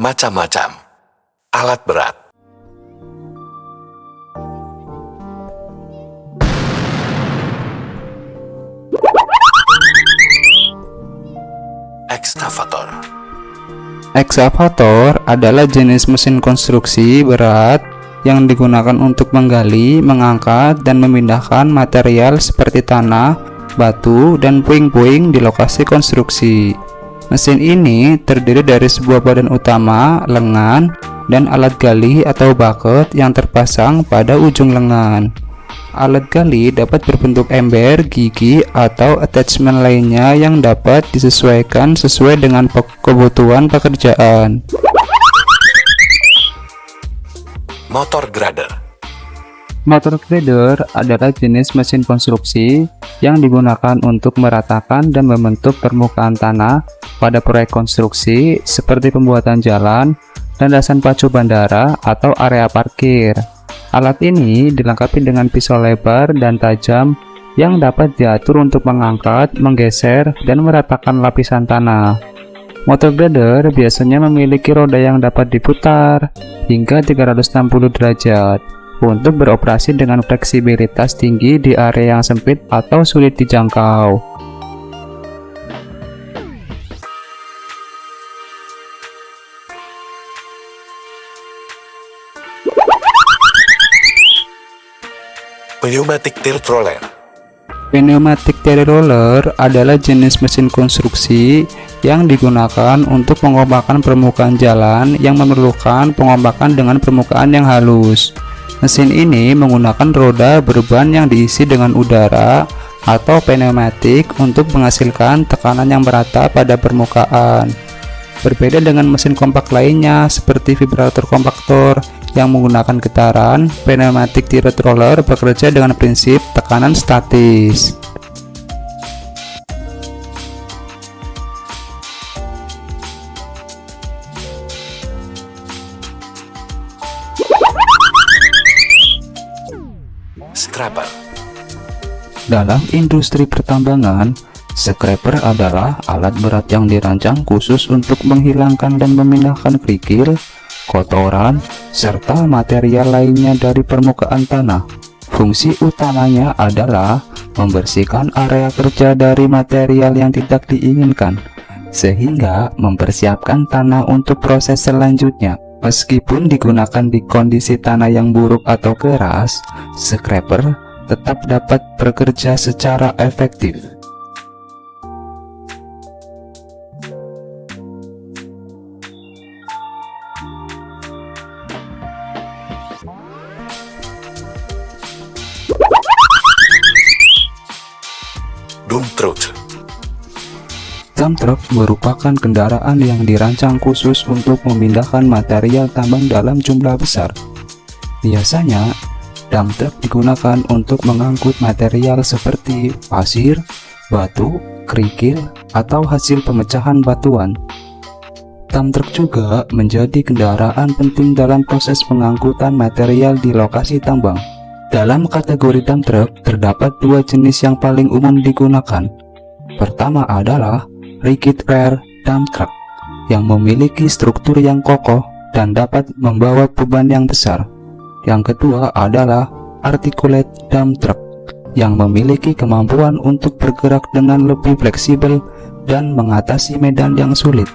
Macam-macam alat berat. Ekskavator. Ekskavator adalah jenis mesin konstruksi berat yang digunakan untuk menggali, mengangkat, dan memindahkan material seperti tanah, batu, dan puing-puing di lokasi konstruksi. Mesin ini terdiri dari sebuah badan utama, lengan, dan alat gali atau bucket yang terpasang pada ujung lengan. Alat gali dapat berbentuk ember, gigi, atau attachment lainnya yang dapat disesuaikan sesuai dengan kebutuhan pekerjaan. Motor grader. Motor grader adalah jenis mesin konstruksi yang digunakan untuk meratakan dan membentuk permukaan tanah pada proyek konstruksi seperti pembuatan jalan, landasan pacu bandara, atau area parkir. Alat ini dilengkapi dengan pisau lebar dan tajam yang dapat diatur untuk mengangkat, menggeser, dan meratakan lapisan tanah. Motor grader biasanya memiliki roda yang dapat diputar hingga 360 derajat untuk beroperasi dengan fleksibilitas tinggi di area yang sempit atau sulit dijangkau. Pneumatic tilt roller. Pneumatic tilt roller adalah jenis mesin konstruksi yang digunakan untuk pengompakan permukaan jalan yang memerlukan pengompakan dengan permukaan yang halus. Mesin ini menggunakan roda berban yang diisi dengan udara atau pneumatik untuk menghasilkan tekanan yang merata pada permukaan. Berbeda dengan mesin kompak lainnya seperti vibrator kompaktor yang menggunakan getaran, pneumatic tilt roller bekerja dengan prinsip tekanan statis. Scraper. Dalam industri pertambangan, scraper adalah alat berat yang dirancang khusus untuk menghilangkan dan memindahkan kerikil, kotoran, serta material lainnya dari permukaan tanah. Fungsi utamanya adalah membersihkan area kerja dari material yang tidak diinginkan, sehingga mempersiapkan tanah untuk proses selanjutnya. Meskipun digunakan di kondisi tanah yang buruk atau keras, scraper tetap dapat bekerja secara efektif. Dump truck. Dump truck merupakan kendaraan yang dirancang khusus untuk memindahkan material tambang dalam jumlah besar. Biasanya, dump truck digunakan untuk mengangkut material seperti pasir, batu, kerikil, atau hasil pemecahan batuan. Dump truck juga menjadi kendaraan penting dalam proses pengangkutan material di lokasi tambang. Dalam kategori dump truck, terdapat dua jenis yang paling umum digunakan. Pertama adalah rigid rear dump truck yang memiliki struktur yang kokoh dan dapat membawa beban yang besar. Yang kedua adalah articulate dump truck yang memiliki kemampuan untuk bergerak dengan lebih fleksibel dan mengatasi medan yang sulit.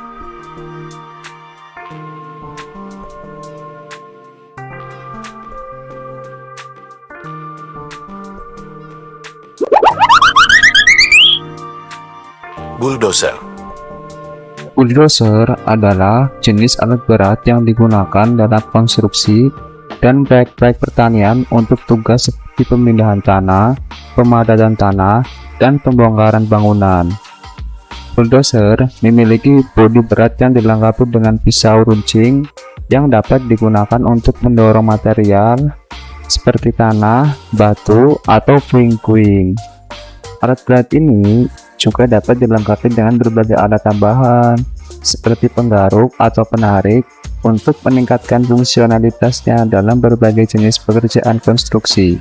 Bulldozer. Bulldozer adalah jenis alat berat yang digunakan dalam konstruksi dan proyek-proyek pertanian untuk tugas seperti pemindahan tanah, pemadatan tanah, dan pembongkaran bangunan. Bulldozer memiliki bodi berat yang dilengkapi dengan pisau runcing yang dapat digunakan untuk mendorong material seperti tanah, batu, atau puing-puing. Alat berat ini juga dapat dilengkapi dengan berbagai alat tambahan seperti penggaruk atau penarik untuk meningkatkan fungsionalitasnya dalam berbagai jenis pekerjaan konstruksi.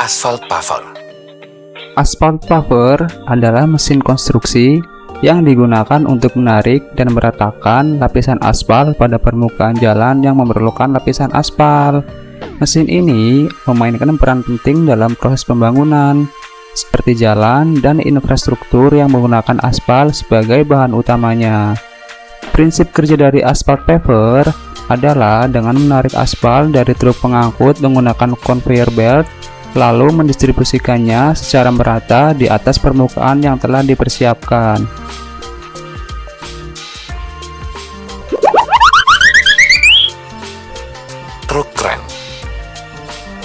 Asphalt puffer. Asphalt paver adalah mesin konstruksi yang digunakan untuk menarik dan meratakan lapisan aspal pada permukaan jalan yang memerlukan lapisan aspal. Mesin ini memainkan peran penting dalam proses pembangunan, seperti jalan dan infrastruktur yang menggunakan aspal sebagai bahan utamanya. Prinsip kerja dari asphalt paver adalah dengan menarik aspal dari truk pengangkut menggunakan conveyor belt, lalu mendistribusikannya secara merata di atas permukaan yang telah dipersiapkan. Truk kren.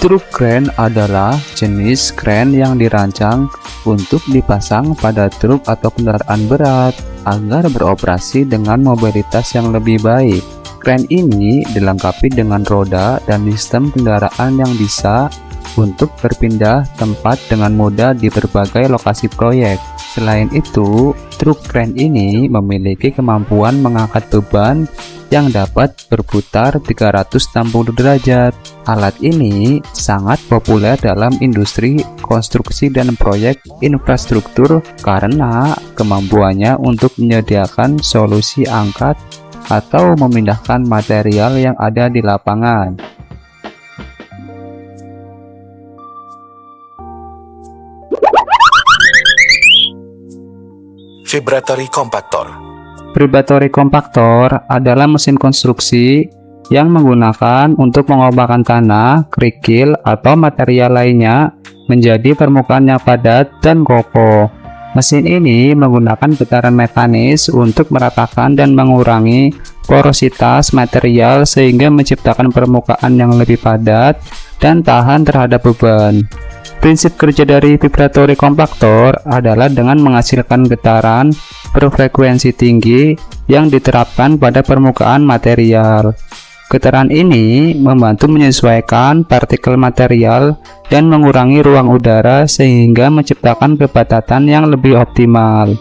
Truk kren adalah jenis kren yang dirancang untuk dipasang pada truk atau kendaraan berat agar beroperasi dengan mobilitas yang lebih baik. Kren ini dilengkapi dengan roda dan sistem kendaraan yang bisa untuk berpindah tempat dengan mudah di berbagai lokasi proyek. Selain itu, truk kren ini memiliki kemampuan mengangkat beban yang dapat berputar 360 derajat. Alat ini sangat populer dalam industri konstruksi dan proyek infrastruktur karena kemampuannya untuk menyediakan solusi angkat atau memindahkan material yang ada di lapangan. Vibratory compactor. Vibratory compactor adalah mesin konstruksi yang menggunakan untuk mengombakkan tanah, kerikil, atau material lainnya menjadi permukaan yang padat dan kokoh. Mesin ini menggunakan getaran mekanis untuk meratakan dan mengurangi porositas material sehingga menciptakan permukaan yang lebih padat dan tahan terhadap beban. Prinsip kerja dari vibratory compactor adalah dengan menghasilkan getaran berfrekuensi tinggi yang diterapkan pada permukaan material. Getaran ini membantu menyesuaikan partikel material dan mengurangi ruang udara sehingga menciptakan kepadatan yang lebih optimal.